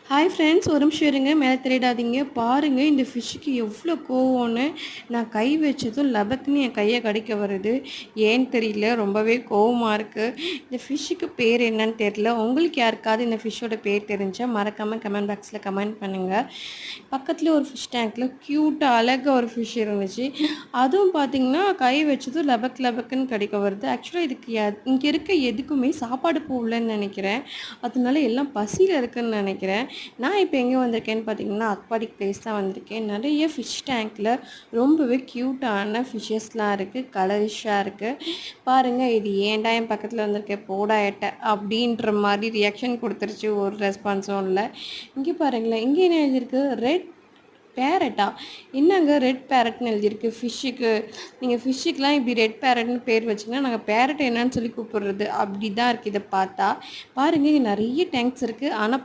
Hi friends, ஒரு நிமிஷம் இருங்க, மேலே தெரியிடாதீங்க. பாருங்கள் இந்த ஃபிஷ்ஷுக்கு எவ்வளோ கோவம்னு. நான் கை வச்சதும் லபக்குன்னு என் கையை கடிக்க வருது. ஏன்னு தெரியல, ரொம்பவே கோவமாக இருக்குது. இந்த ஃபிஷ்ஷுக்கு பேர் என்னன்னு தெரியல. உங்களுக்கு யாருக்காவது இந்த ஃபிஷ்ஷோட பேர் தெரிஞ்சால் மறக்காமல் கமெண்ட் பாக்ஸில் கமெண்ட் பண்ணுங்கள். பக்கத்தில் ஒரு ஃபிஷ் டேங்க்கில் க்யூட்டாக அழகாக ஒரு ஃபிஷ் இருந்துச்சு. அதுவும் பார்த்திங்கன்னா கை வச்சதும் லபக்குன்னு கடிக்க வருது. ஆக்சுவலாக இதுக்கு இங்கே இருக்க எதுக்குமே சாப்பாடு போகலன்னு நினைக்கிறேன். அதனால எல்லாம் பசியில் இருக்குதுன்னு நினைக்கிறேன். நான் இப்போ எங்கே வந்திருக்கேன்னு பார்த்தீங்கன்னா அக்வாட்டிக் பிளேஸ் தான் வந்திருக்கேன். நிறைய ஃபிஷ் டேங்க்கில் ரொம்பவே க்யூட்டான ஃபிஷ்ஷஸ்லாம் இருக்குது, கலரிஷாக இருக்குது. பாருங்கள், இது ஏன்டா என் பக்கத்தில் வந்திருக்கேன், போடா எட்ட அப்படின்ற மாதிரி ரியாக்ஷன் கொடுத்துருச்சு. ஒரு ரெஸ்பான்ஸும் இல்லை. இங்கே பாருங்களேன், இங்கே என்ன எழுதியிருக்கு, ரெட் பேரட்டா? என்னங்க ரெட் பேரட்னு எழுதியிருக்கு ஃபிஷ்ஷுக்கு? நீங்கள் ஃபிஷ்ஷுக்கெலாம் இப்படி ரெட் பேரட்னு பேர் வச்சிங்கன்னா நாங்கள் பேரட் என்னன்னு சொல்லி கூப்பிடுறது? அப்படி தான் இருக்குது இதை பார்த்தா. பாருங்கள், இங்கே நிறைய டேங்க்ஸ் இருக்குது. ஆனால்